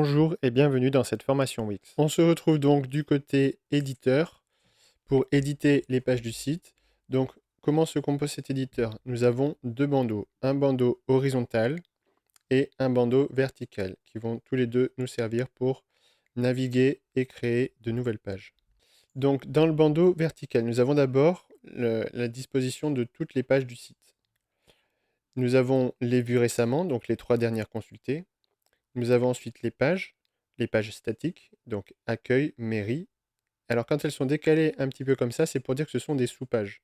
Bonjour et bienvenue dans cette formation Wix. On se retrouve donc du côté éditeur pour éditer les pages du site. Donc, comment se compose cet éditeur? Nous avons deux bandeaux, un bandeau horizontal et un bandeau vertical qui vont tous les deux nous servir pour naviguer et créer de nouvelles pages. Donc, dans le bandeau vertical, nous avons d'abord la disposition de toutes les pages du site. Nous avons les vues récemment, donc les 3 dernières consultées. Nous avons ensuite les pages statiques, donc accueil, mairie. Alors quand elles sont décalées un petit peu comme ça, c'est pour dire que ce sont des sous-pages.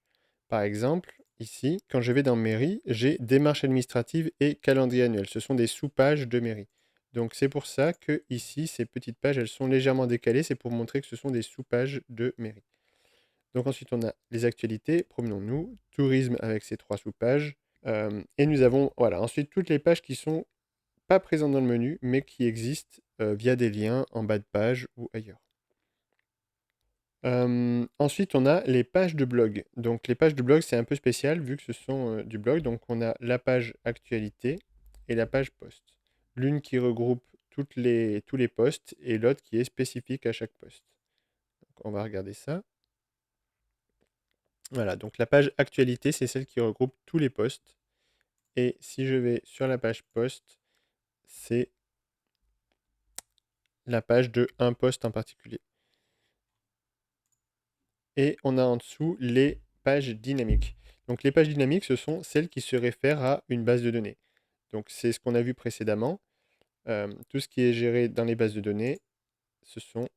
Par exemple, ici, quand je vais dans mairie, j'ai démarche administrative et calendrier annuel. Ce sont des sous-pages de mairie. Donc c'est pour ça que ici, ces petites pages, elles sont légèrement décalées. C'est pour montrer que ce sont des sous-pages de mairie. Donc ensuite, on a les actualités, promenons-nous, tourisme avec ces 3 sous-pages. Et nous avons, voilà, ensuite toutes les pages qui sont pas présentes dans le menu, mais qui existent via des liens en bas de page ou ailleurs. Ensuite, on a les pages de blog. Donc les pages de blog, c'est un peu spécial vu que ce sont du blog. Donc on a la page actualité et la page post. L'une qui regroupe tous les posts et l'autre qui est spécifique à chaque post. Donc on va regarder ça. Voilà, donc la page actualité, c'est celle qui regroupe tous les posts. Et si je vais sur la page post, c'est la page de un post en particulier. Et on a en dessous les pages dynamiques. Donc les pages dynamiques, ce sont celles qui se réfèrent à une base de données. Donc c'est ce qu'on a vu précédemment. Tout ce qui est géré dans les bases de données, ce sont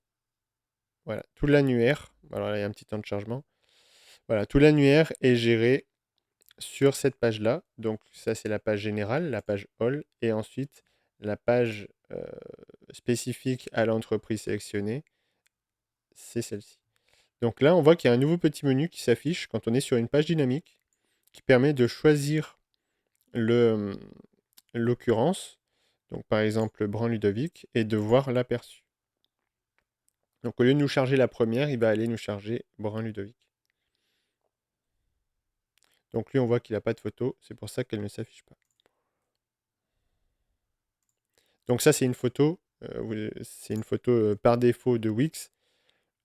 voilà, tout l'annuaire. Alors là, il y a un petit temps de chargement. Voilà, tout l'annuaire est géré sur cette page-là. Donc ça, c'est la page générale, la page All. Et ensuite, la page spécifique à l'entreprise sélectionnée, c'est celle-ci. Donc là, on voit qu'il y a un nouveau petit menu qui s'affiche quand on est sur une page dynamique qui permet de choisir l'occurrence, donc par exemple Brand Ludovic, et de voir l'aperçu. Donc au lieu de nous charger la première, il va aller nous charger Brand Ludovic. Donc lui, on voit qu'il n'a pas de photo, c'est pour ça qu'elle ne s'affiche pas. Donc ça, c'est une photo par défaut de Wix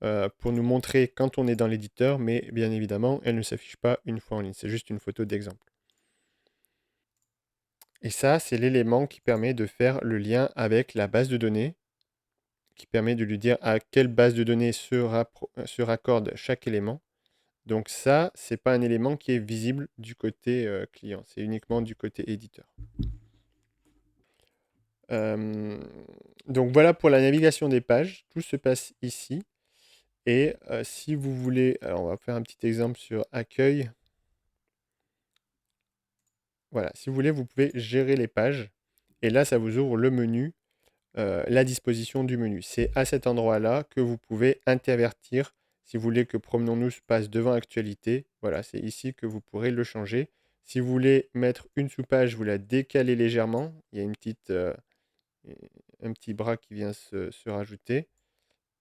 pour nous montrer quand on est dans l'éditeur, mais bien évidemment, elle ne s'affiche pas une fois en ligne. C'est juste une photo d'exemple. Et ça, c'est l'élément qui permet de faire le lien avec la base de données, qui permet de lui dire à quelle base de données se raccorde chaque élément. Donc ça, c'est pas un élément qui est visible du côté client, c'est uniquement du côté éditeur. Euh, donc voilà pour la navigation des pages, tout se passe ici. Et si vous voulez, alors on va faire un petit exemple sur accueil. Voilà, si vous voulez, vous pouvez gérer les pages. Et là, ça vous ouvre le menu, la disposition du menu. C'est à cet endroit-là que vous pouvez intervertir. Si vous voulez que Promenons-nous se passe devant actualité, voilà, c'est ici que vous pourrez le changer. Si vous voulez mettre une sous-page, vous la décalez légèrement. Il y a un petit bras qui vient se rajouter.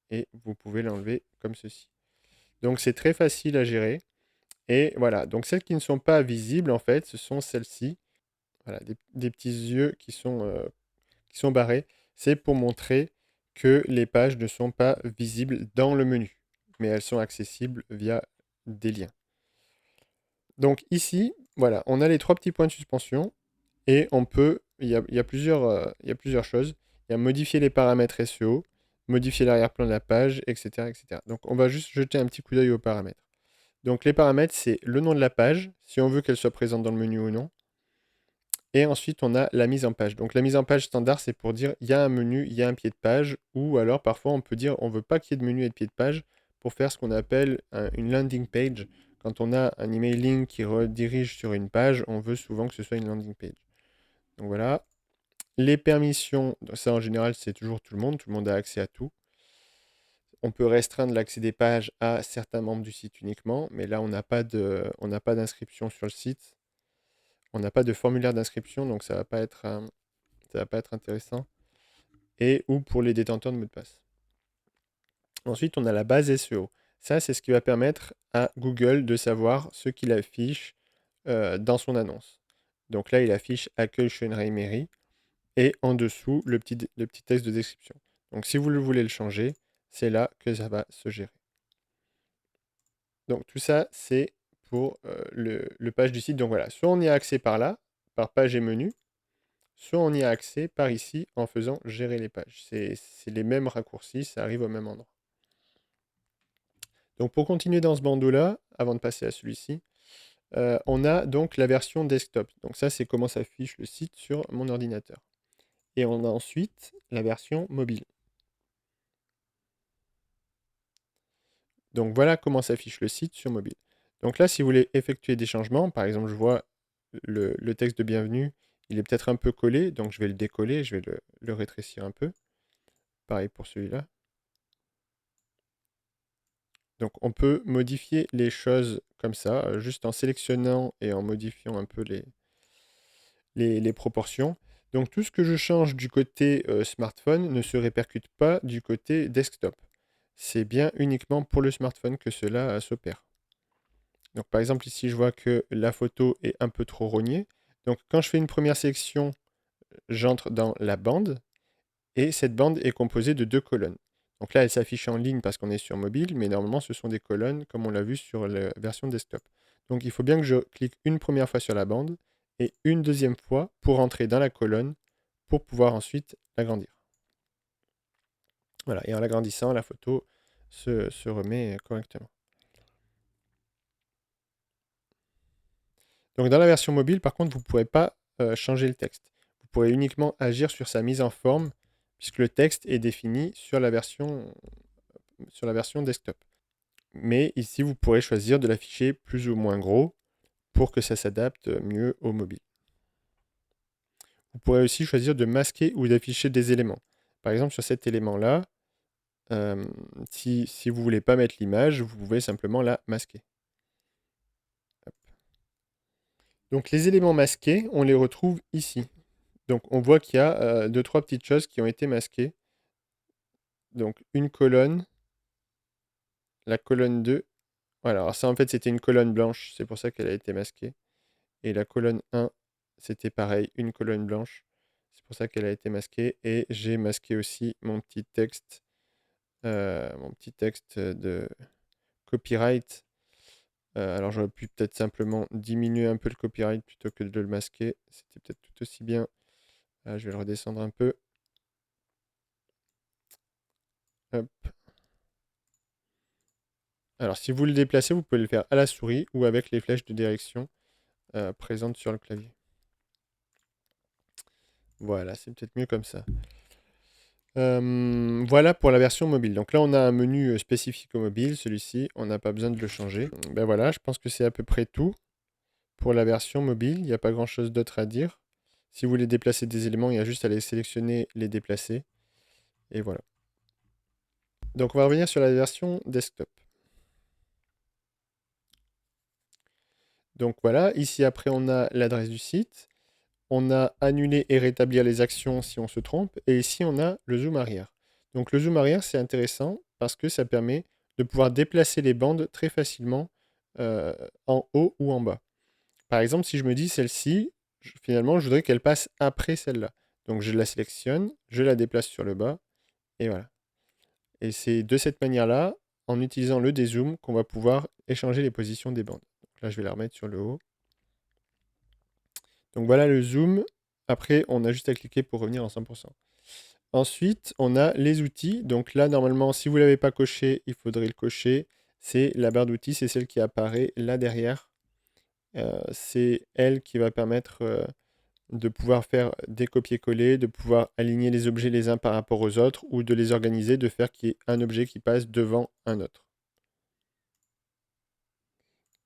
Et vous pouvez l'enlever comme ceci. Donc c'est très facile à gérer. Et voilà, donc celles qui ne sont pas visibles, en fait, ce sont celles-ci. Voilà, des petits yeux qui sont barrés. C'est pour montrer que les pages ne sont pas visibles dans le menu, mais elles sont accessibles via des liens. Donc ici, voilà, on a les 3 petits points de suspension et on peut, il y a plusieurs choses. Il y a modifier les paramètres SEO, modifier l'arrière-plan de la page, etc., etc. Donc on va juste jeter un petit coup d'œil aux paramètres. Donc les paramètres, c'est le nom de la page, si on veut qu'elle soit présente dans le menu ou non. Et ensuite, on a la mise en page. Donc la mise en page standard, c'est pour dire il y a un menu, il y a un pied de page, ou alors parfois on peut dire on ne veut pas qu'il y ait de menu et de pied de page pour faire ce qu'on appelle une landing page. Quand on a un emailing qui redirige sur une page, on veut souvent que ce soit une landing page. Donc voilà. Les permissions, ça en général, c'est toujours tout le monde a accès à tout. On peut restreindre l'accès des pages à certains membres du site uniquement, mais là, on n'a pas d'inscription sur le site. On n'a pas de formulaire d'inscription, donc ça va pas être intéressant. Et ou pour les détenteurs de mots de passe. Ensuite, on a la base SEO. Ça, c'est ce qui va permettre à Google de savoir ce qu'il affiche dans son annonce. Donc là, il affiche accueil Schoenheim Mairie. et en dessous le petit texte de description. Donc si vous voulez le changer, c'est là que ça va se gérer. Donc tout ça, c'est pour le page du site. Donc voilà, soit on y a accès par là, par page et menu, soit on y a accès par ici en faisant gérer les pages. C'est les mêmes raccourcis, ça arrive au même endroit. Donc pour continuer dans ce bandeau-là, avant de passer à celui-ci, on a donc la version desktop. Donc ça, c'est comment s'affiche le site sur mon ordinateur. Et on a ensuite la version mobile. Donc voilà comment s'affiche le site sur mobile. Donc là, si vous voulez effectuer des changements, par exemple, je vois le texte de bienvenue, il est peut-être un peu collé, donc je vais le décoller, je vais le rétrécir un peu. Pareil pour celui-là. Donc on peut modifier les choses comme ça, juste en sélectionnant et en modifiant un peu les proportions. Donc tout ce que je change du côté smartphone ne se répercute pas du côté desktop. C'est bien uniquement pour le smartphone que cela s'opère. Donc par exemple ici je vois que la photo est un peu trop rognée. Donc quand je fais une première sélection, j'entre dans la bande et cette bande est composée de 2 colonnes. Donc là elle s'affiche en ligne parce qu'on est sur mobile, mais normalement ce sont des colonnes comme on l'a vu sur la version desktop. Donc il faut bien que je clique une première fois sur la bande et une deuxième fois pour entrer dans la colonne pour pouvoir ensuite l'agrandir. Voilà, et en l'agrandissant, la photo se remet correctement. Donc dans la version mobile, par contre, vous ne pourrez pas changer le texte. Vous pourrez uniquement agir sur sa mise en forme, puisque le texte est défini sur la version desktop. Mais ici, vous pourrez choisir de l'afficher plus ou moins gros pour que ça s'adapte mieux au mobile. Vous pourrez aussi choisir de masquer ou d'afficher des éléments. Par exemple, sur cet élément-là, si vous ne voulez pas mettre l'image, vous pouvez simplement la masquer. Hop. Donc les éléments masqués, on les retrouve ici. Donc on voit qu'il y a 2-3 petites choses qui ont été masquées. Donc une colonne, la colonne 2. Voilà, alors ça en fait c'était une colonne blanche, c'est pour ça qu'elle a été masquée. Et la colonne 1, c'était pareil, une colonne blanche. C'est pour ça qu'elle a été masquée. Et j'ai masqué aussi mon petit texte de copyright. Alors j'aurais pu peut-être simplement diminuer un peu le copyright plutôt que de le masquer. C'était peut-être tout aussi bien. Je vais le redescendre un peu. Hop. Alors si vous le déplacez, vous pouvez le faire à la souris ou avec les flèches de direction présentes sur le clavier. Voilà, c'est peut-être mieux comme ça. Voilà pour la version mobile. Donc là, on a un menu spécifique au mobile. Celui-ci, on n'a pas besoin de le changer. Ben voilà, je pense que c'est à peu près tout pour la version mobile. Il n'y a pas grand-chose d'autre à dire. Si vous voulez déplacer des éléments, il y a juste à les sélectionner, les déplacer. Et voilà. Donc on va revenir sur la version desktop. Donc voilà, ici après on a l'adresse du site. On a annuler et rétablir les actions si on se trompe. Et ici on a le zoom arrière. Donc le zoom arrière c'est intéressant parce que ça permet de pouvoir déplacer les bandes très facilement en haut ou en bas. Par exemple, si je me dis celle-ci, finalement, je voudrais qu'elle passe après celle-là. Donc je la sélectionne, je la déplace sur le bas, et voilà. Et c'est de cette manière-là, en utilisant le dézoom, qu'on va pouvoir échanger les positions des bandes. Donc là, je vais la remettre sur le haut. Donc voilà le zoom. Après, on a juste à cliquer pour revenir en 100%. Ensuite, on a les outils. Donc là, normalement, si vous ne l'avez pas coché, il faudrait le cocher. C'est la barre d'outils, c'est celle qui apparaît là derrière. C'est elle qui va permettre de pouvoir faire des copier-coller, de pouvoir aligner les objets les uns par rapport aux autres, ou de les organiser, de faire qu'il y ait un objet qui passe devant un autre.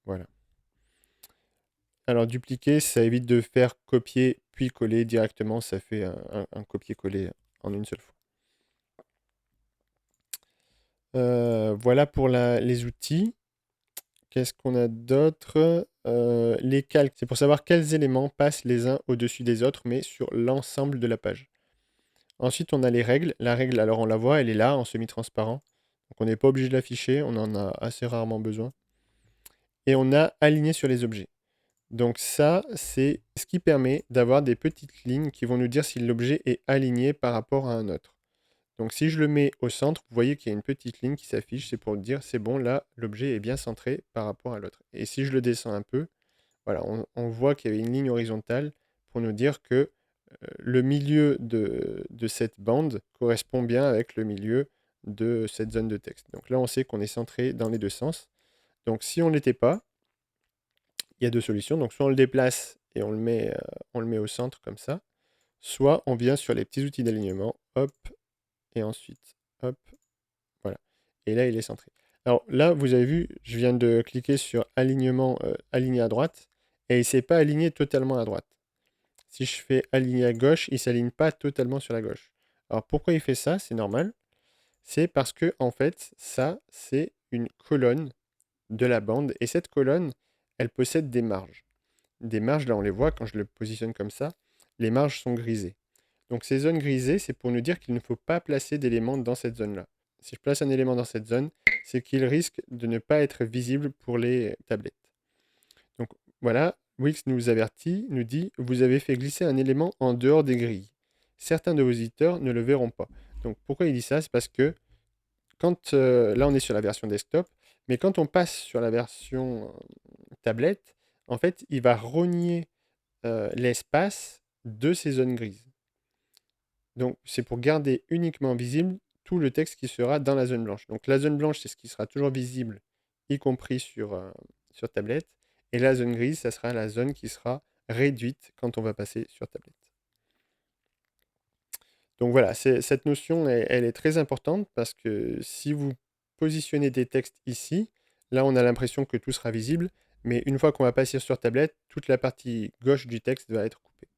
Voilà. Alors dupliquer, ça évite de faire copier puis coller directement, ça fait un copier-coller en une seule fois. Voilà pour les outils. Qu'est-ce qu'on a d'autre? Les calques, c'est pour savoir quels éléments passent les uns au-dessus des autres, mais sur l'ensemble de la page. Ensuite, on a les règles. La règle, alors on la voit, elle est là en semi-transparent. Donc on n'est pas obligé de l'afficher, on en a assez rarement besoin. Et on a aligné sur les objets. Donc ça, c'est ce qui permet d'avoir des petites lignes qui vont nous dire si l'objet est aligné par rapport à un autre. Donc si je le mets au centre, vous voyez qu'il y a une petite ligne qui s'affiche, c'est pour dire c'est bon, là, l'objet est bien centré par rapport à l'autre. Et si je le descends un peu, voilà, on voit qu'il y avait une ligne horizontale pour nous dire que le milieu de cette bande correspond bien avec le milieu de cette zone de texte. Donc là, on sait qu'on est centré dans les deux sens. Donc si on ne l'était pas, il y a deux solutions. Donc soit on le déplace et on le met au centre comme ça, soit on vient sur les petits outils d'alignement, hop, et ensuite, hop, voilà. Et là, il est centré. Alors là, vous avez vu, je viens de cliquer sur alignement, aligné à droite, et il ne s'est pas aligné totalement à droite. Si je fais aligner à gauche, il ne s'aligne pas totalement sur la gauche. Alors pourquoi il fait ça? C'est normal. C'est parce que, en fait, ça, c'est une colonne de la bande, et cette colonne, elle possède des marges. Des marges, là on les voit, quand je le positionne comme ça, les marges sont grisées. Donc ces zones grisées, c'est pour nous dire qu'il ne faut pas placer d'éléments dans cette zone-là. Si je place un élément dans cette zone, c'est qu'il risque de ne pas être visible pour les tablettes. Donc voilà, Wix nous avertit, nous dit, vous avez fait glisser un élément en dehors des grilles. Certains de vos éditeurs ne le verront pas. Donc pourquoi il dit ça? C'est parce que quand, là on est sur la version desktop, mais quand on passe sur la version tablette, en fait, il va rogner l'espace de ces zones grises. Donc, c'est pour garder uniquement visible tout le texte qui sera dans la zone blanche. Donc, la zone blanche, c'est ce qui sera toujours visible, y compris sur tablette. Et la zone grise, ça sera la zone qui sera réduite quand on va passer sur tablette. Donc voilà, cette notion, elle est très importante parce que si vous positionnez des textes ici, là, on a l'impression que tout sera visible, mais une fois qu'on va passer sur tablette, toute la partie gauche du texte va être coupée.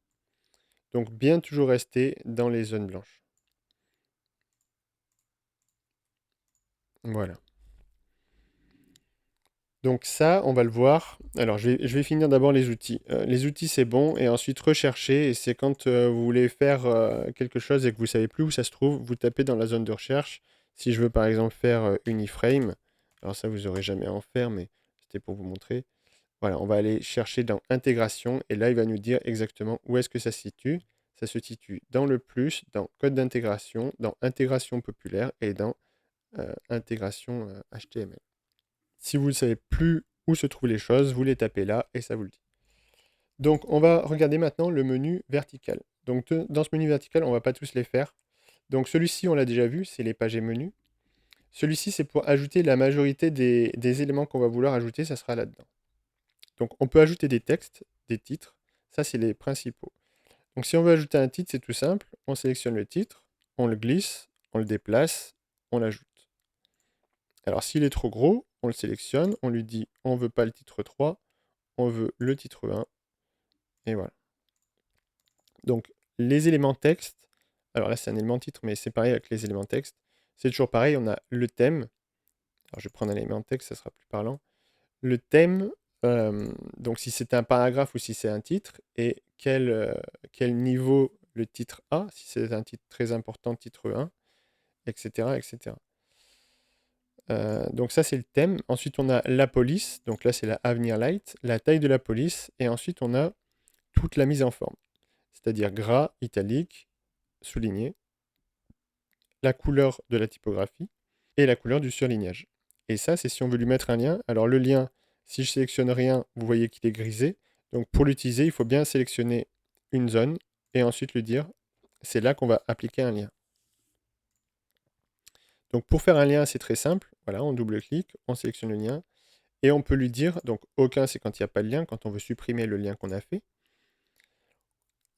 Donc bien toujours rester dans les zones blanches. Voilà. Donc ça, on va le voir. Alors, je vais finir d'abord les outils. Les outils, c'est bon, et ensuite rechercher, et c'est quand vous voulez faire quelque chose et que vous savez plus où ça se trouve, vous tapez dans la zone de recherche. Si je veux par exemple faire Uniframe, alors ça, vous n'aurez jamais à en faire, mais c'était pour vous montrer. Voilà, on va aller chercher dans intégration, et là, il va nous dire exactement où est-ce que ça se situe. Ça se situe dans le plus, dans code d'intégration, dans intégration populaire et dans intégration HTML. Si vous ne savez plus où se trouvent les choses, vous les tapez là et ça vous le dit. Donc on va regarder maintenant le menu vertical. Donc dans ce menu vertical, on ne va pas tous les faire. Donc celui-ci, on l'a déjà vu, c'est les pages et menus. Celui-ci, c'est pour ajouter la majorité des éléments qu'on va vouloir ajouter, ça sera là-dedans. Donc on peut ajouter des textes, des titres, ça c'est les principaux. Donc si on veut ajouter un titre, c'est tout simple, on sélectionne le titre, on le glisse, on le déplace, on l'ajoute. Alors s'il est trop gros, on le sélectionne, on lui dit on ne veut pas le titre 3, on veut le titre 1, et voilà. Donc les éléments texte, alors là c'est un élément titre, mais c'est pareil avec les éléments texte, c'est toujours pareil, on a le thème, alors je vais prendre un élément texte, ça sera plus parlant. Le thème, donc si c'est un paragraphe ou si c'est un titre, et quel niveau le titre a, si c'est un titre très important, titre 1, etc. etc. Donc ça c'est le thème. Ensuite on a la police, donc là c'est la Avenir Light, la taille de la police, et ensuite on a toute la mise en forme, c'est-à-dire gras, italique, souligné, la couleur de la typographie et la couleur du surlignage. Et ça c'est si on veut lui mettre un lien. Alors le lien, si je sélectionne rien, vous voyez qu'il est grisé. Donc pour l'utiliser, il faut bien sélectionner une zone et ensuite lui dire c'est là qu'on va appliquer un lien. Donc pour faire un lien, c'est très simple. Voilà, on double-clique, on sélectionne le lien. Et on peut lui dire, donc aucun c'est quand il n'y a pas de lien, quand on veut supprimer le lien qu'on a fait.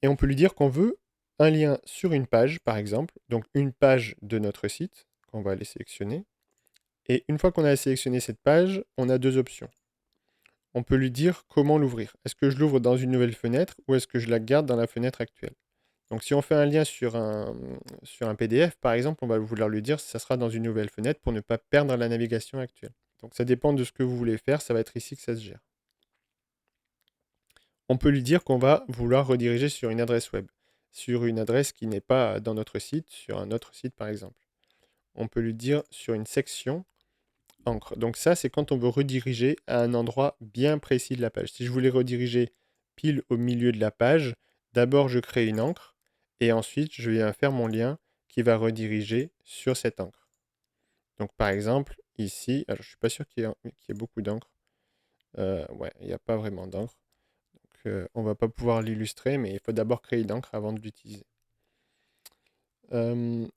Et on peut lui dire qu'on veut un lien sur une page, par exemple, donc une page de notre site, qu'on va aller sélectionner. Et une fois qu'on a sélectionné cette page, on a deux options. On peut lui dire comment l'ouvrir. Est-ce que je l'ouvre dans une nouvelle fenêtre ou est-ce que je la garde dans la fenêtre actuelle? Donc si on fait un lien sur un PDF, par exemple, on va vouloir lui dire que ça sera dans une nouvelle fenêtre pour ne pas perdre la navigation actuelle. Donc ça dépend de ce que vous voulez faire, ça va être ici que ça se gère. On peut lui dire qu'on va vouloir rediriger sur une adresse web, sur une adresse qui n'est pas dans notre site, sur un autre site par exemple. On peut lui dire sur une section, encre. Donc ça, c'est quand on veut rediriger à un endroit bien précis de la page. Si je voulais rediriger pile au milieu de la page, d'abord je crée une encre et ensuite je viens faire mon lien qui va rediriger sur cette encre. Donc par exemple, ici, alors je suis pas sûr qu'il y ait beaucoup d'encre. Ouais, il n'y a pas vraiment d'encre. Donc on va pas pouvoir l'illustrer, mais il faut d'abord créer une encre avant de l'utiliser.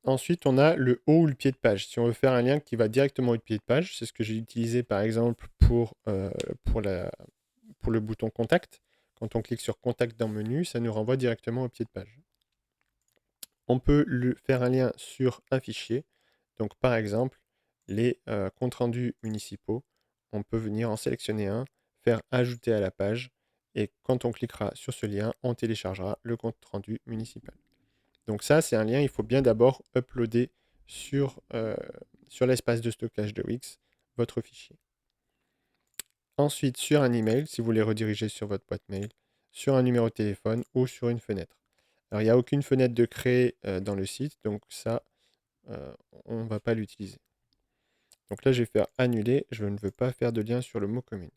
Ensuite, on a le haut ou le pied de page. Si on veut faire un lien qui va directement au pied de page, c'est ce que j'ai utilisé par exemple pour le bouton contact. Quand on clique sur contact dans le menu, ça nous renvoie directement au pied de page. On peut faire un lien sur un fichier. Donc par exemple, les comptes rendus municipaux, on peut venir en sélectionner un, faire ajouter à la page, et quand on cliquera sur ce lien, on téléchargera le compte rendu municipal. Donc ça, c'est un lien, il faut bien d'abord uploader sur l'espace de stockage de Wix votre fichier. Ensuite, sur un email, si vous voulez rediriger sur votre boîte mail, sur un numéro de téléphone ou sur une fenêtre. Alors, il n'y a aucune fenêtre de créer dans le site, donc ça, on ne va pas l'utiliser. Donc là, je vais faire annuler, je ne veux pas faire de lien sur le mot commune.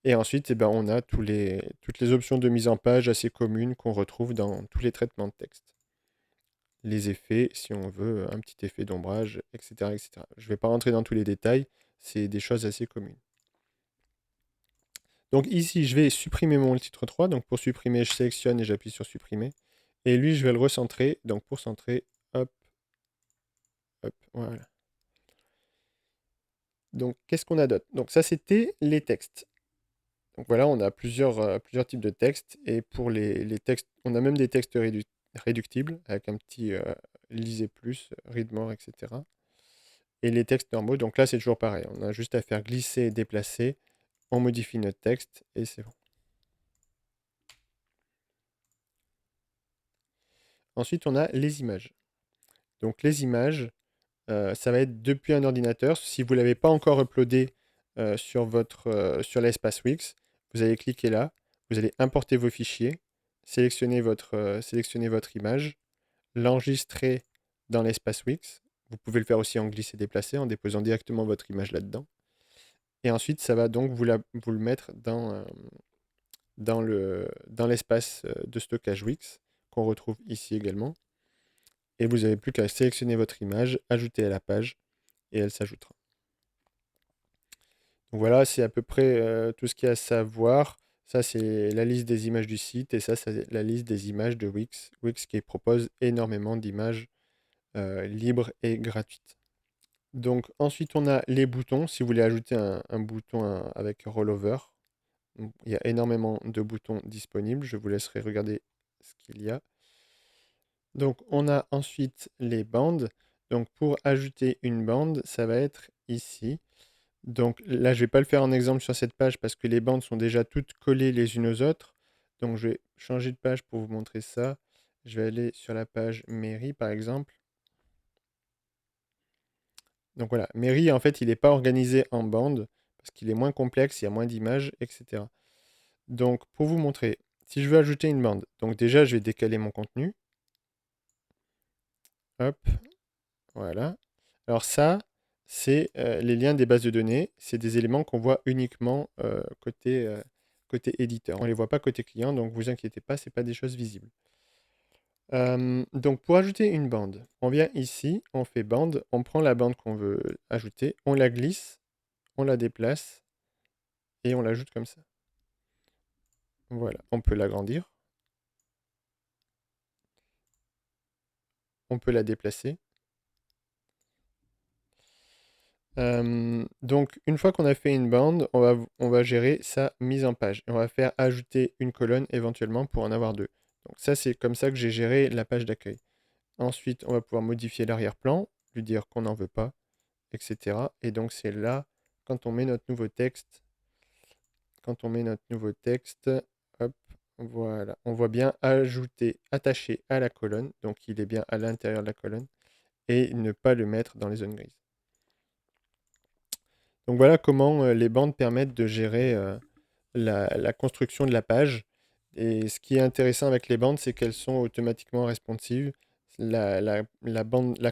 Et ensuite, eh ben, on a toutes les options de mise en page assez communes qu'on retrouve dans tous les traitements de texte. Les effets, si on veut, un petit effet d'ombrage, etc., etc. Je ne vais pas rentrer dans tous les détails, c'est des choses assez communes. Donc ici, je vais supprimer mon titre 3. Donc pour supprimer, je sélectionne et j'appuie sur supprimer. Et lui, je vais le recentrer. Donc pour centrer, hop, hop, voilà. Donc qu'est-ce qu'on a d'autre? Donc ça, c'était les textes. Donc voilà, on a plusieurs types de textes. Et pour les textes, on a même des textes réductibles avec un petit lisez plus, read more, etc. Et les textes normaux, donc là, c'est toujours pareil. On a juste à faire glisser et déplacer. On modifie notre texte et c'est bon. Ensuite, on a les images. Donc les images, ça va être depuis un ordinateur. Si vous ne l'avez pas encore uploadé sur l'espace Wix, vous allez cliquer là, vous allez importer vos fichiers, sélectionner votre image, l'enregistrer dans l'espace Wix. Vous pouvez le faire aussi en glisser et déplacer, en déposant directement votre image là-dedans. Et ensuite, ça va donc vous le mettre dans l'espace de stockage Wix, qu'on retrouve ici également. Et vous n'avez plus qu'à sélectionner votre image, ajouter à la page, et elle s'ajoutera. Donc voilà, c'est à peu près tout ce qu'il y a à savoir. Ça, c'est la liste des images du site, et ça, c'est la liste des images de Wix. Wix qui propose énormément d'images libres et gratuites. Donc ensuite, on a les boutons. Si vous voulez ajouter un bouton avec rollover, il y a énormément de boutons disponibles. Je vous laisserai regarder ce qu'il y a. Donc on a ensuite les bandes. Donc pour ajouter une bande, ça va être ici. Donc là, je ne vais pas le faire en exemple sur cette page parce que les bandes sont déjà toutes collées les unes aux autres. Donc je vais changer de page pour vous montrer ça. Je vais aller sur la page mairie par exemple. Donc voilà, mairie en fait il n'est pas organisé en bandes parce qu'il est moins complexe, il y a moins d'images, etc. Donc pour vous montrer, si je veux ajouter une bande, donc déjà je vais décaler mon contenu. Hop, voilà. Alors ça, c'est les liens des bases de données. C'est des éléments qu'on voit uniquement côté éditeur. On ne les voit pas côté client, donc vous inquiétez pas, ce n'est pas des choses visibles. Donc pour ajouter une bande, on vient ici, on fait bande, on prend la bande qu'on veut ajouter, on la glisse, on la déplace et on l'ajoute comme ça. Voilà, on peut l'agrandir, on peut la déplacer. Donc une fois qu'on a fait une bande, on va gérer sa mise en page. On va faire ajouter une colonne éventuellement pour en avoir deux. Donc ça, c'est comme ça que j'ai géré la page d'accueil. Ensuite, on va pouvoir modifier l'arrière-plan, lui dire qu'on n'en veut pas, etc. Et donc c'est là, quand on met notre nouveau texte, hop, voilà, on voit bien ajouter, attacher à la colonne, donc il est bien à l'intérieur de la colonne, et ne pas le mettre dans les zones grises. Donc voilà comment les bandes permettent de gérer la construction de la page. Et ce qui est intéressant avec les bandes, c'est qu'elles sont automatiquement responsives. La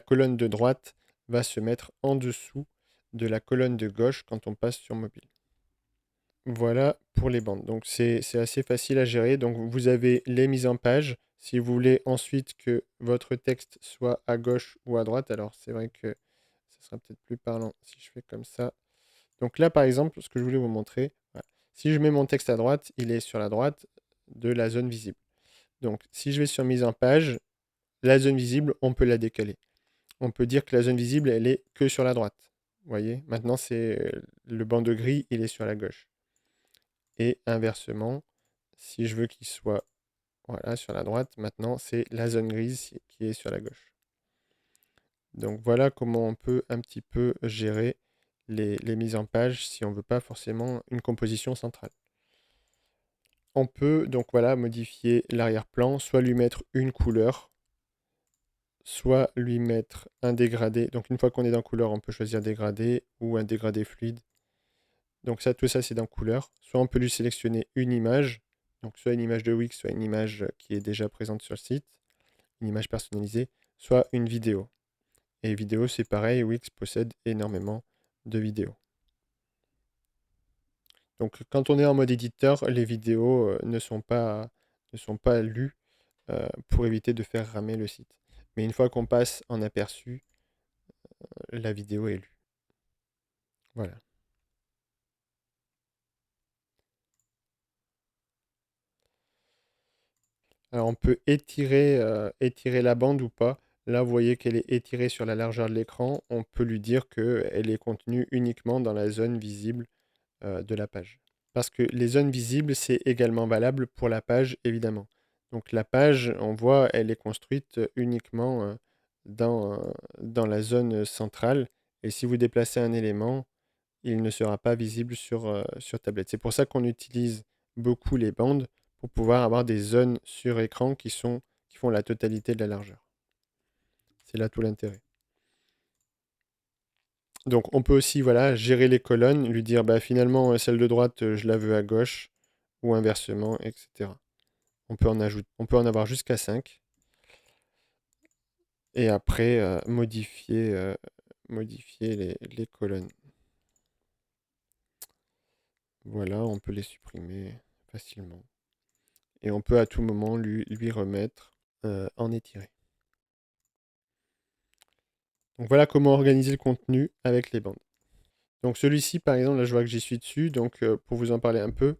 colonne de droite va se mettre en dessous de la colonne de gauche quand on passe sur mobile. Voilà pour les bandes. Donc c'est assez facile à gérer. Donc vous avez les mises en page. Si vous voulez ensuite que votre texte soit à gauche ou à droite, alors c'est vrai que ça sera peut-être plus parlant si je fais comme ça. Donc là, par exemple, ce que je voulais vous montrer, voilà. Si je mets mon texte à droite, il est sur la droite de la zone visible. Donc si je vais sur mise en page, la zone visible, on peut la décaler. On peut dire que la zone visible, elle est que sur la droite. Vous voyez, maintenant, c'est le bandeau gris, il est sur la gauche. Et inversement, si je veux qu'il soit voilà, sur la droite, maintenant, c'est la zone grise qui est sur la gauche. Donc voilà comment on peut un petit peu gérer les mises en page si on ne veut pas forcément une composition centrale. On peut donc voilà modifier l'arrière-plan, soit lui mettre une couleur, soit lui mettre un dégradé. Donc une fois qu'on est dans couleur, on peut choisir dégradé ou un dégradé fluide. Donc ça, tout ça, c'est dans couleur. Soit on peut lui sélectionner une image, donc soit une image de Wix, soit une image qui est déjà présente sur le site, une image personnalisée, soit une vidéo. Et vidéo, c'est pareil, Wix possède énormément de vidéos. Donc quand on est en mode éditeur, les vidéos ne sont pas lues pour éviter de faire ramer le site. Mais une fois qu'on passe en aperçu, la vidéo est lue. Voilà. Alors on peut étirer la bande ou pas. Là, vous voyez qu'elle est étirée sur la largeur de l'écran. On peut lui dire qu'elle est contenue uniquement dans la zone visible de la page. Parce que les zones visibles, c'est également valable pour la page, évidemment. Donc la page, on voit, elle est construite uniquement dans la zone centrale. Et si vous déplacez un élément, il ne sera pas visible sur tablette. C'est pour ça qu'on utilise beaucoup les bandes pour pouvoir avoir des zones sur écran qui font la totalité de la largeur. C'est là tout l'intérêt. Donc on peut aussi voilà, gérer les colonnes, lui dire bah, finalement celle de droite je la veux à gauche ou inversement, etc. On peut en avoir jusqu'à 5 et après modifier les colonnes. Voilà, on peut les supprimer facilement. Et on peut à tout moment lui remettre en étiré. Donc voilà comment organiser le contenu avec les bandes. Donc celui-ci, par exemple, là je vois que j'y suis dessus, donc pour vous en parler un peu.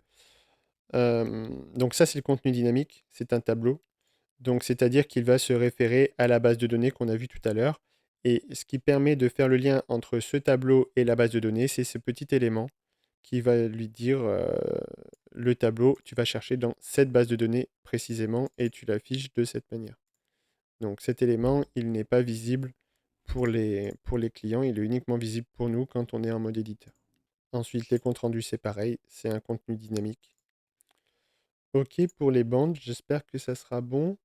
Donc ça c'est le contenu dynamique, c'est un tableau. Donc c'est-à-dire qu'il va se référer à la base de données qu'on a vue tout à l'heure. Et ce qui permet de faire le lien entre ce tableau et la base de données, c'est ce petit élément qui va lui dire le tableau, tu vas chercher dans cette base de données précisément et tu l'affiches de cette manière. Donc cet élément, il n'est pas visible pour les clients, il est uniquement visible pour nous quand on est en mode éditeur. Ensuite, les comptes rendus, c'est pareil, c'est un contenu dynamique. OK pour les bandes, j'espère que ça sera bon.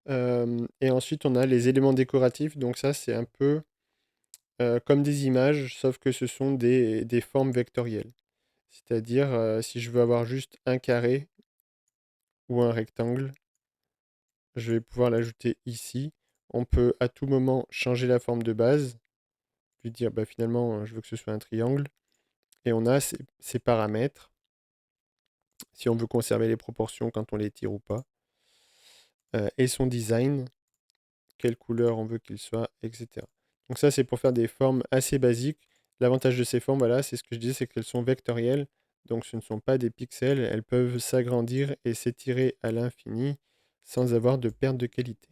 Et ensuite, on a les éléments décoratifs. Donc ça, c'est un peu comme des images, sauf que ce sont des formes vectorielles. C'est-à-dire, si je veux avoir juste un carré ou un rectangle, je vais pouvoir l'ajouter ici. On peut à tout moment changer la forme de base, puis dire bah, finalement, je veux que ce soit un triangle. Et on a ces paramètres, si on veut conserver les proportions quand on les tire ou pas, et son design, quelle couleur on veut qu'il soit, etc. Donc ça, c'est pour faire des formes assez basiques. L'avantage de ces formes, voilà, c'est ce que je disais, c'est qu'elles sont vectorielles. Donc ce ne sont pas des pixels, elles peuvent s'agrandir et s'étirer à l'infini sans avoir de perte de qualité.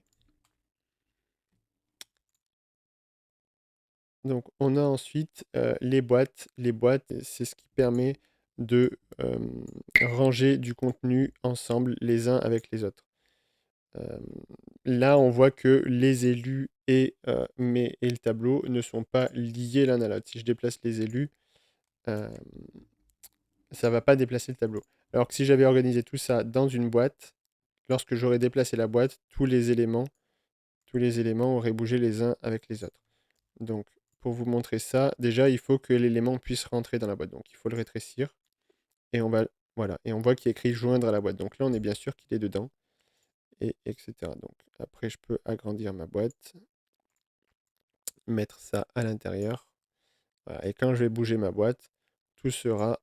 Donc on a ensuite les boîtes. Les boîtes, c'est ce qui permet de ranger du contenu ensemble les uns avec les autres. Euh, Là, on voit que les élus et le tableau ne sont pas liés l'un à l'autre. Si je déplace les élus, euh, ça ne va pas déplacer le tableau. Alors que si j'avais organisé tout ça dans une boîte, lorsque j'aurais déplacé la boîte, tous les éléments auraient bougé les uns avec les autres. Donc, pour vous montrer ça, déjà, il faut que l'élément puisse rentrer dans la boîte. Donc, il faut le rétrécir. Et on va, voilà. Et on voit qu'il est écrit joindre à la boîte. Donc là, on est bien sûr qu'il est dedans. Et etc. Donc, après, je peux agrandir ma boîte, mettre ça à l'intérieur. Voilà. Et quand je vais bouger ma boîte, tout sera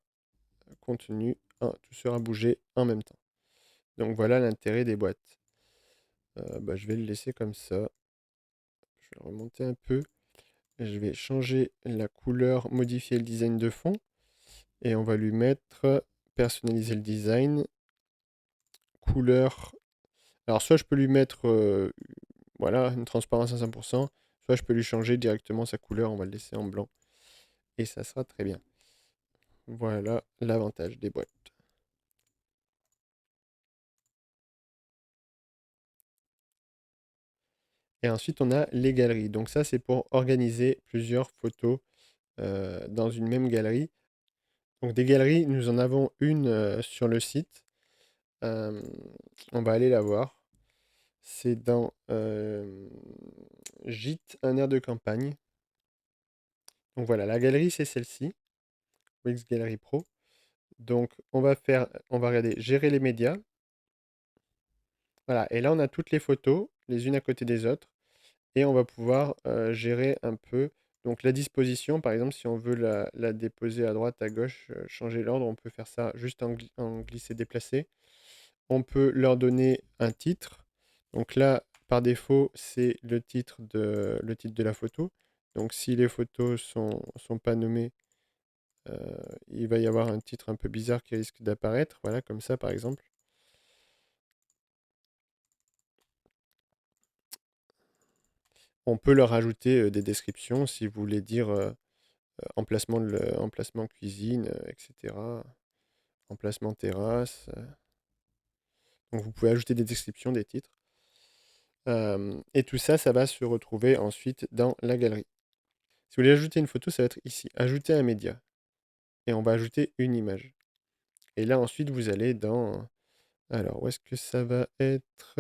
tout sera bougé en même temps. Donc voilà l'intérêt des boîtes. Je vais le laisser comme ça. Je vais remonter un peu. Je vais changer la couleur, modifier le design de fond. Et on va lui mettre personnaliser le design. Couleur. Alors soit je peux lui mettre voilà, une transparence à 100%, soit je peux lui changer directement sa couleur, on va le laisser en blanc. Et ça sera très bien. Voilà l'avantage des boîtes. Et ensuite, on a les galeries. Donc ça, c'est pour organiser plusieurs photos dans une même galerie. Donc des galeries, nous en avons une sur le site. Euh, on va aller la voir. C'est dans Gîte, un air de campagne. Donc voilà, la galerie, c'est celle-ci, Wix Gallery Pro. Donc on va regarder gérer les médias. Voilà, et là on a toutes les photos, les unes à côté des autres, et on va pouvoir gérer un peu. Donc la disposition, par exemple, si on veut la déposer à droite, à gauche, changer l'ordre, on peut faire ça juste en glisser-déplacer. On peut leur donner un titre. Donc là, par défaut, c'est le titre de la photo. Donc si les photos sont pas nommées, il va y avoir un titre un peu bizarre qui risque d'apparaître. Voilà, comme ça par exemple. On peut leur ajouter des descriptions si vous voulez dire emplacement cuisine, etc. Emplacement terrasse. Donc vous pouvez ajouter des descriptions, des titres. Et tout ça, ça va se retrouver ensuite dans la galerie. Si vous voulez ajouter une photo, ça va être ici. Ajouter un média. Et on va ajouter une image. Et là, ensuite, vous allez dans... Alors, où est-ce que ça va être?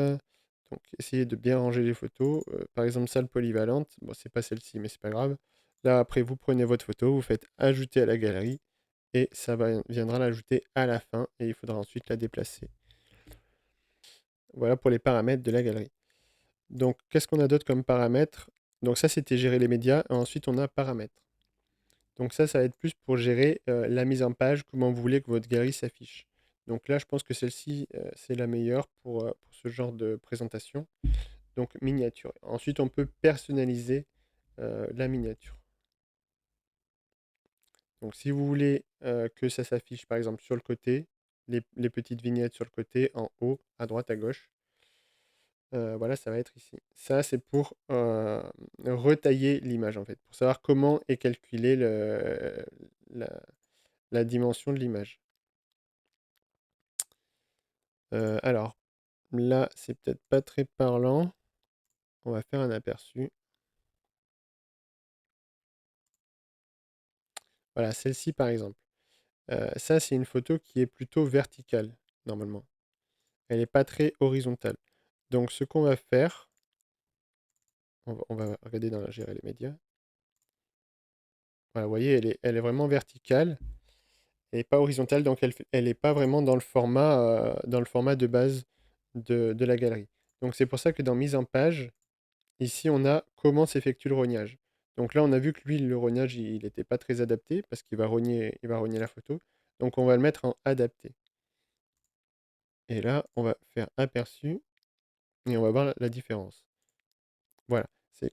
Donc, essayez de bien ranger les photos. Par exemple, salle polyvalente. Bon, c'est pas celle-ci, mais c'est pas grave. Là, après, vous prenez votre photo, vous faites ajouter à la galerie et viendra l'ajouter à la fin et il faudra ensuite la déplacer. Voilà pour les paramètres de la galerie. Donc, qu'est-ce qu'on a d'autre comme paramètres? Donc, ça, c'était gérer les médias. Ensuite, on a paramètres. Donc, ça va être plus pour gérer la mise en page, comment vous voulez que votre galerie s'affiche. Donc là, je pense que celle-ci, c'est la meilleure pour ce genre de présentation. Donc, miniature. Ensuite, on peut personnaliser la miniature. Donc, si vous voulez que ça s'affiche, par exemple, sur le côté, les petites vignettes sur le côté, en haut, à droite, à gauche, voilà, ça va être ici. Ça, c'est pour retailler l'image, en fait, pour savoir comment est calculée la, la dimension de l'image. Alors, là, c'est peut-être pas très parlant. On va faire un aperçu. Voilà, celle-ci, par exemple. Ça, c'est une photo qui est plutôt verticale, normalement. Elle n'est pas très horizontale. Donc, ce qu'on va faire, on va regarder dans la gérer les médias. Voilà, vous voyez, elle est vraiment verticale. Elle n'est pas horizontale, donc elle n'est pas vraiment dans le format de base de la galerie. Donc, c'est pour ça que dans mise en page, ici, on a comment s'effectue le rognage. Donc là, on a vu que lui, le rognage, il n'était pas très adapté parce il va rogner la photo. Donc, on va le mettre en adapté. Et là, on va faire aperçu et on va voir la différence. Voilà.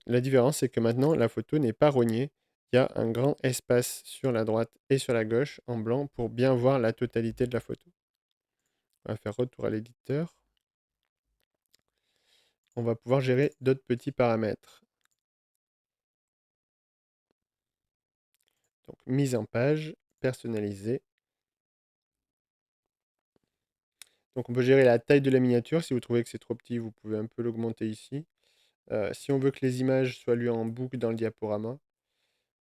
La différence, c'est que maintenant, la photo n'est pas rognée. Il y a un grand espace sur la droite et sur la gauche en blanc pour bien voir la totalité de la photo. On va faire retour à l'éditeur. On va pouvoir gérer d'autres petits paramètres. Donc, mise en page, personnalisée. Donc, on peut gérer la taille de la miniature. Si vous trouvez que c'est trop petit, vous pouvez un peu l'augmenter ici. Si on veut que les images soient lues en boucle dans le diaporama.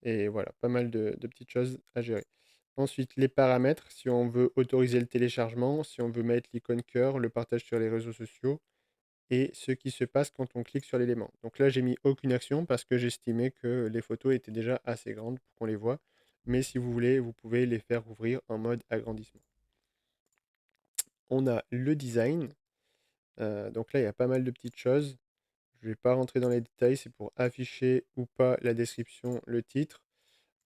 Et voilà, pas mal de petites choses à gérer. Ensuite, les paramètres, si on veut autoriser le téléchargement, si on veut mettre l'icône cœur, le partage sur les réseaux sociaux et ce qui se passe quand on clique sur l'élément. Donc là, j'ai mis aucune action parce que j'estimais que les photos étaient déjà assez grandes pour qu'on les voit. Mais si vous voulez, vous pouvez les faire ouvrir en mode agrandissement. On a le design. Donc là, il y a pas mal de petites choses. Je ne vais pas rentrer dans les détails, c'est pour afficher ou pas la description, le titre.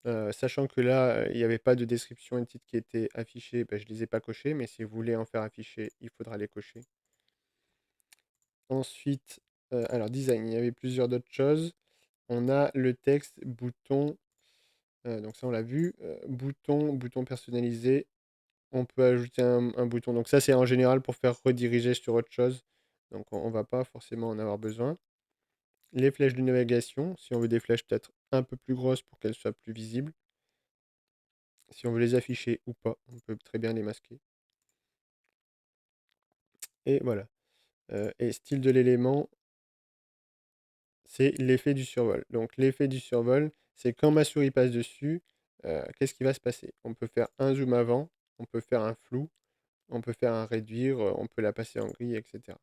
Sachant que là, il n'y avait pas de description et de titre qui était affiché, bah, je ne les ai pas cochés, mais si vous voulez en faire afficher, il faudra les cocher. Ensuite, alors design, il y avait plusieurs d'autres choses. On a le texte, bouton, donc ça on l'a vu, bouton personnalisé. On peut ajouter un bouton. Donc ça c'est en général pour faire rediriger sur autre chose. Donc on va pas forcément en avoir besoin. Les flèches de navigation, si on veut des flèches peut-être un peu plus grosses pour qu'elles soient plus visibles. Si on veut les afficher ou pas, on peut très bien les masquer. Et voilà. Et style de l'élément, c'est l'effet du survol. Donc l'effet du survol, c'est quand ma souris passe dessus, qu'est-ce qui va se passer? On peut faire un zoom avant, on peut faire un flou, on peut faire un réduire, on peut la passer en gris, etc.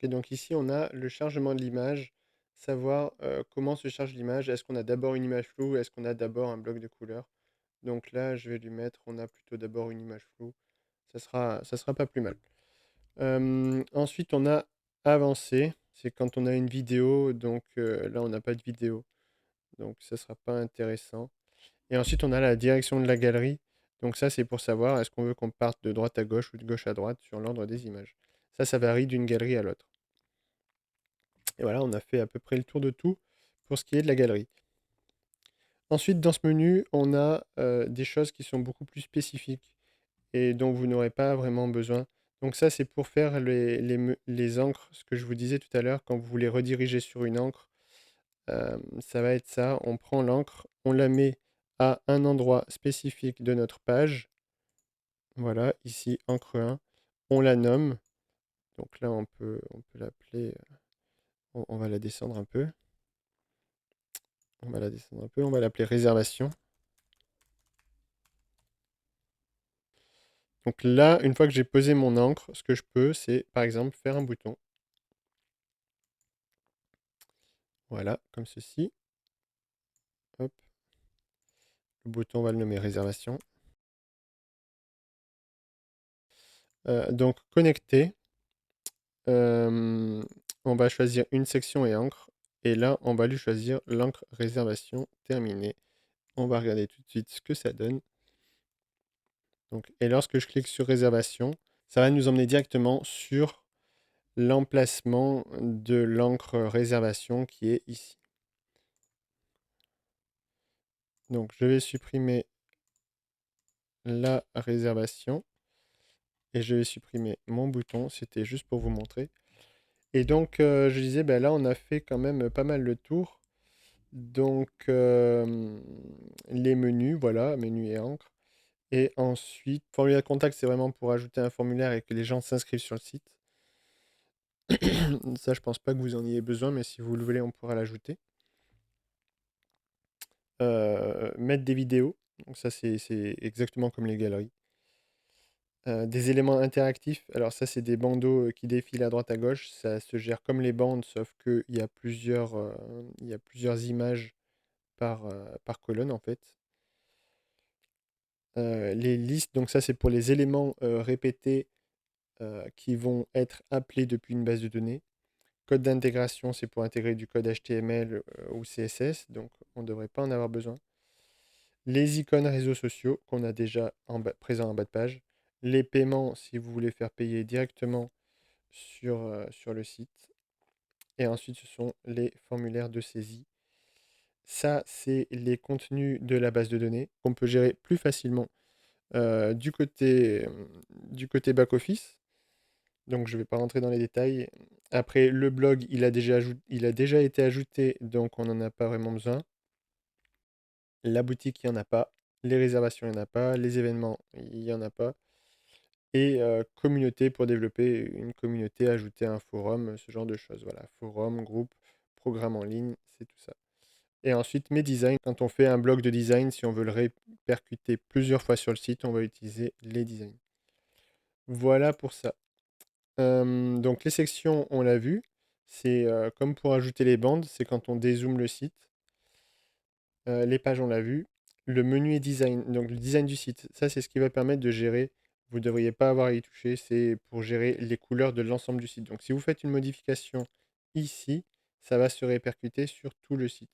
Ok, donc ici, on a le chargement de l'image, savoir comment se charge l'image. Est-ce qu'on a d'abord une image floue? Est-ce qu'on a d'abord un bloc de couleurs? Donc là, je vais lui mettre, on a plutôt d'abord une image floue. Ça sera pas plus mal. Ensuite, on a avancé. C'est quand on a une vidéo. Donc là, on n'a pas de vidéo. Donc ça sera pas intéressant. Et ensuite, on a la direction de la galerie. Donc ça, c'est pour savoir est-ce qu'on veut qu'on parte de droite à gauche ou de gauche à droite sur l'ordre des images. Ça varie d'une galerie à l'autre. Et voilà, on a fait à peu près le tour de tout pour ce qui est de la galerie. Ensuite, dans ce menu, on a des choses qui sont beaucoup plus spécifiques et dont vous n'aurez pas vraiment besoin. Donc ça, c'est pour faire les encres, ce que je vous disais tout à l'heure, quand vous voulez rediriger sur une encre, ça va être ça. On prend l'encre, on la met à un endroit spécifique de notre page. Voilà, ici, encre 1. On la nomme. Donc là, on peut l'appeler, on va la descendre un peu. On va la descendre un peu, on va l'appeler réservation. Donc là, une fois que j'ai posé mon encre, ce que je peux, c'est par exemple faire un bouton. Voilà, comme ceci. Hop, le bouton, on va le nommer réservation. Donc connecter. On va choisir une section et encre. Et là, on va lui choisir l'encre réservation terminée. On va regarder tout de suite ce que ça donne. Donc, et lorsque je clique sur réservation, ça va nous emmener directement sur l'emplacement de l'encre réservation qui est ici. Donc je vais supprimer la réservation et je vais supprimer mon bouton. C'était juste pour vous montrer. Et donc je disais, ben là on a fait quand même pas mal le tour. Donc les menus, voilà, menu et encre. Et ensuite, formulaire de contact, c'est vraiment pour ajouter un formulaire et que les gens s'inscrivent sur le site. Ça, je pense pas que vous en ayez besoin, mais si vous le voulez, on pourra l'ajouter. Mettre des vidéos, donc ça c'est exactement comme les galeries. Des éléments interactifs, alors ça c'est des bandeaux qui défilent à droite à gauche, ça se gère comme les bandes, sauf qu'il y a plusieurs images par colonne en fait. Les listes, donc ça c'est pour les éléments répétés qui vont être appelés depuis une base de données. Code d'intégration, c'est pour intégrer du code HTML ou CSS, donc on ne devrait pas en avoir besoin. Les icônes réseaux sociaux qu'on a déjà présents en bas de page. Les paiements, si vous voulez faire payer directement sur le site. Et ensuite, ce sont les formulaires de saisie. Ça, c'est les contenus de la base de données qu'on peut gérer plus facilement du côté back-office. Donc, je ne vais pas rentrer dans les détails. Après, le blog, il a déjà été ajouté, donc on n'en a pas vraiment besoin. La boutique, il n'y en a pas. Les réservations, il n'y en a pas. Les événements, il n'y en a pas. Et communauté pour développer une communauté, ajouter un forum, ce genre de choses. Voilà, forum, groupe, programme en ligne, c'est tout ça. Et ensuite, mes designs. Quand on fait un bloc de design, si on veut le répercuter plusieurs fois sur le site, on va utiliser les designs. Voilà pour ça. Donc les sections, on l'a vu. C'est comme pour ajouter les bandes, c'est quand on dézoome le site. Les pages, on l'a vu. Le menu et design, donc le design du site, ça c'est ce qui va permettre de gérer. Vous ne devriez pas avoir à y toucher, c'est pour gérer les couleurs de l'ensemble du site. Donc si vous faites une modification ici, ça va se répercuter sur tout le site.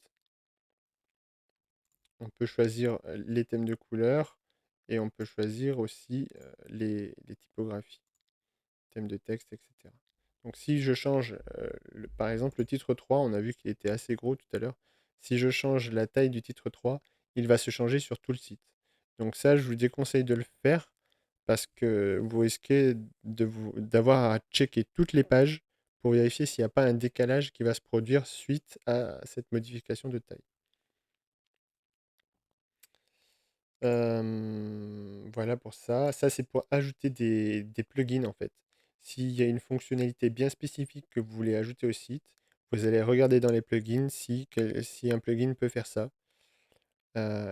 On peut choisir les thèmes de couleurs et on peut choisir aussi les typographies, thèmes de texte, etc. Donc si je change, par exemple, le titre 3, on a vu qu'il était assez gros tout à l'heure. Si je change la taille du titre 3, il va se changer sur tout le site. Donc ça, je vous déconseille de le faire parce que vous risquez d'avoir à checker toutes les pages pour vérifier s'il n'y a pas un décalage qui va se produire suite à cette modification de taille. Voilà pour ça. Ça, c'est pour ajouter des plugins en fait. S'il y a une fonctionnalité bien spécifique que vous voulez ajouter au site, vous allez regarder dans les plugins si un plugin peut faire ça.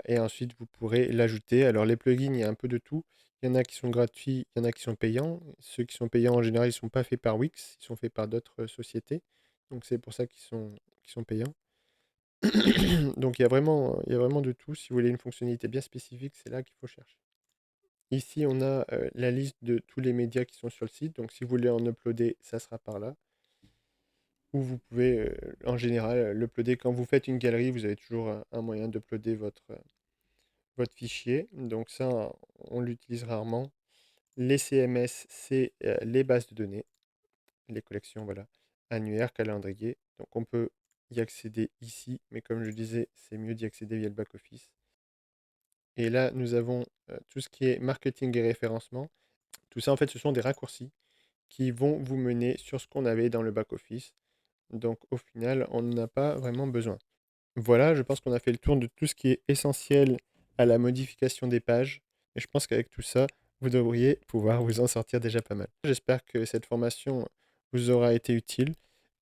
Et ensuite, vous pourrez l'ajouter. Alors, les plugins, il y a un peu de tout. Il y en a qui sont gratuits, il y en a qui sont payants. Ceux qui sont payants, en général, ils ne sont pas faits par Wix, ils sont faits par d'autres sociétés. Donc, c'est pour ça qu'ils sont payants. Donc, il y a vraiment de tout. Si vous voulez une fonctionnalité bien spécifique, c'est là qu'il faut chercher. Ici, on a la liste de tous les médias qui sont sur le site. Donc, si vous voulez en uploader, ça sera par là. Ou vous pouvez, en général, l'uploader quand vous faites une galerie. Vous avez toujours un moyen d'uploader votre fichier. Donc ça, on l'utilise rarement. Les CMS, c'est les bases de données, les collections, voilà, annuaires, calendrier. Donc on peut y accéder ici, mais comme je disais, c'est mieux d'y accéder via le back-office. Et là, nous avons tout ce qui est marketing et référencement. Tout ça, en fait, ce sont des raccourcis qui vont vous mener sur ce qu'on avait dans le back-office. Donc au final, on n'en a pas vraiment besoin. Voilà, je pense qu'on a fait le tour de tout ce qui est essentiel à la modification des pages. Et je pense qu'avec tout ça, vous devriez pouvoir vous en sortir déjà pas mal. J'espère que cette formation vous aura été utile.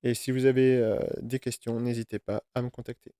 Et si vous avez des questions, n'hésitez pas à me contacter.